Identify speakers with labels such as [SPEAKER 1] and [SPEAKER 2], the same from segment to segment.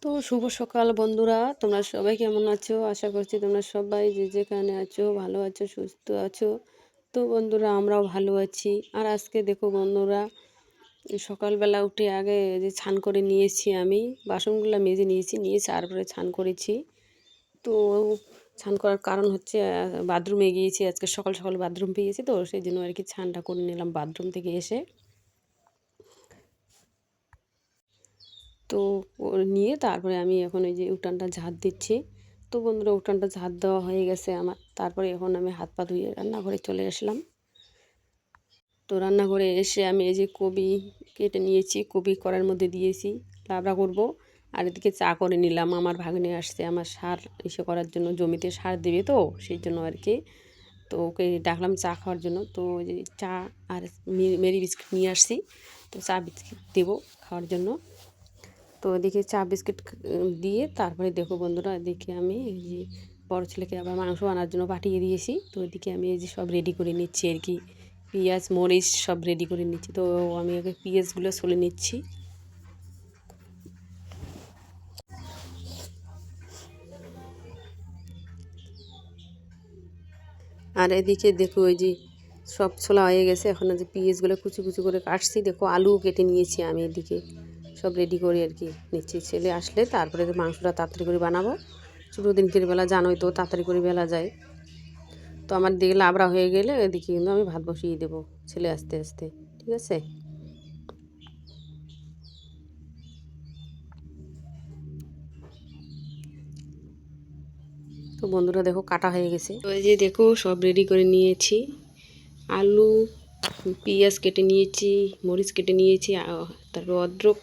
[SPEAKER 1] তো শুভ সকাল বন্ধুরা, তোমরা সবাই কেমন আছো? আশা করছি তোমরা সবাই যে যেখানে আছো ভালো আছো, সুস্থ আছো। তো বন্ধুরা, আমরাও ভালো আছি। আর আজকে দেখো বন্ধুরা, সকালবেলা উঠে আগে যে স্নান করে নিয়েছি, আমি বাসনগুলো মেজে নিয়েছি, নিয়ে তারপরে স্নান করেছি। তো স্নান করার কারণ হচ্ছে বাথরুমে গিয়েছি, আজকে সকাল সকাল বাথরুম পেয়েছি, তো সেই জন্য আর কি স্নানটা করে নিলাম বাথরুম থেকে এসে। তো নিয়ে তারপরে আমি এখন এই যে উঠানটা ঝাড় দিচ্ছি। তো বন্ধুরা, উঠানটা ঝাড় দেওয়া হয়ে গেছে আমার। তারপরে এখন আমি হাত পা ধুয়ে রান্নাঘরে চলে আসলাম। তো রান্নাঘরে এসে আমি এই যে কবি কেটে নিয়েছি, কবি কড়াইয়ের মধ্যে দিয়েছি, লাবড়া করব। আর এদিকে চা করে নিলাম, আমার ভাগ্নে আসছে আমার সার ইসে করার জন্য, জমিতে সার দেবে তো সেই জন্য আর কি। তো ওকে ডাকলাম চা খাওয়ার জন্য। তো ওই যে চা আর মেরি বিস্কিট নিয়ে আসছি, তো চা বিস্কিট দেবো খাওয়ার জন্য। তো এদিকে চা বিস্কিট দিয়ে তারপরে দেখো বন্ধুরা, এদিকে আমি এই যে বড়ো ছেলেকে আবার মাংস আনার জন্য পাঠিয়ে দিয়েছি। তো এদিকে আমি এই যে সব রেডি করে নিচ্ছি আর কি, পেঁয়াজ মরিচ সব রেডি করে নিচ্ছি। তো আমি আগে পেঁয়াজগুলো ছুলে নিচ্ছি। আর এদিকে দেখো ওই যে সব ছোলা হয়ে গেছে, এখন যে পেঁয়াজগুলো কুচি কুচি করে কাটছি। দেখো আলুও কেটে নিয়েছি আমি, এদিকে সব রেডি করে আর কি নিচ্ছি। ছেলে আসলে তারপরে মাংসটা তাড়াতাড়ি করে বানাবো। ছোটো দিনকের বেলা জানোই তো, তাড়াতাড়ি করে বেলা যায়। তো আমার দিকে লাবড়া হয়ে গেলে এদিকে কিন্তু আমি ভাত বসিয়ে দেবো ছেলে আস্তে আস্তে, ঠিক আছে। তো বন্ধুরা দেখো কাটা হয়ে গেছে। তো এই যে দেখো সব রেডি করে নিয়েছি, আলু পেঁয়াজ কেটে নিয়েছি, মরিচ কেটে নিয়েছি, তারপর অদ্রক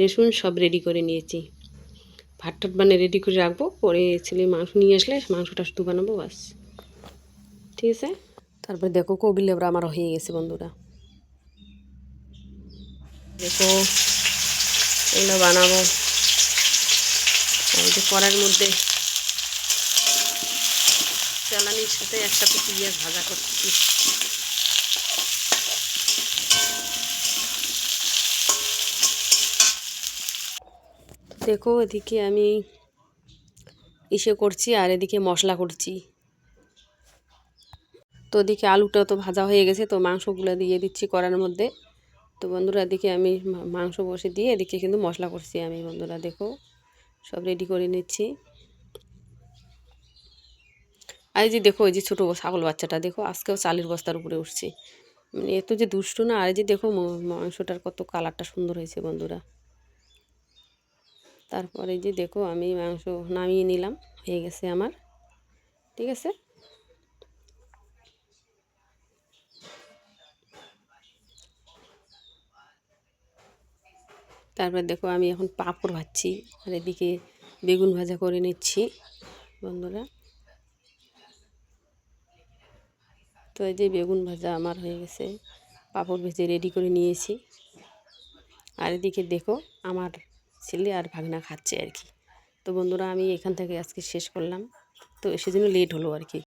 [SPEAKER 1] রসুন সব রেডি করে নিয়েছি। ভাত টাট বানিয়ে রেডি করে রাখবো, পরে ছেলে মাংস নিয়ে আসলে মাংসটা শুধু বানাবো বাস, ঠিক আছে। তারপরে দেখো কবি লেবরা আমার হয়ে গেছে বন্ধুরা। দেখো এগুলো বানাবো। আর যে কড়াইয়ের মধ্যে জ্বালানির সাথে একসাথে পেঁয়াজ ভাজা করছি। দেখো এদিকে আমি ইসে করছি আর এদিকে মশলা করছি। তো এদিকে আলুটা তো ভাজা হয়ে গেছে, তো মাংসগুলো দিয়ে দিচ্ছি কড়াইয়ের মধ্যে। তো বন্ধুরা এদিকে আমি মাংস বসে দিয়ে এদিকে কিন্তু মশলা করছি আমি। বন্ধুরা দেখো সব রেডি করে নিচ্ছি। আর এই যে দেখো এই যে ছোটো ছাগল বাচ্চাটা দেখো আজকেও চালের বস্তার উপরে উঠছে, মানে এত যে দুষ্টু না। আর এই যে দেখো মাংসটার কত কালারটা সুন্দর হয়েছে বন্ধুরা। তারপরে এই যে দেখো আমি মাংস নামিয়ে নিলাম, হয়ে গেছে আমার, ঠিক আছে। তারপর দেখো আমি এখন পাঁপড় ভাজছি, আর এদিকে বেগুন ভাজা করে নিচ্ছি বন্ধুরা। তো এই যে বেগুন ভাজা আমার হয়ে গেছে, পাঁপড় ভেজে রেডি করে নিয়েছি। আর এদিকে দেখো আমার ছেলে আর ভাগনা খাচ্ছে আর কি। তো বন্ধুরা আমি এখান থেকে আজকে শেষ করলাম, তো সেজন্য লেট হলো আর কি।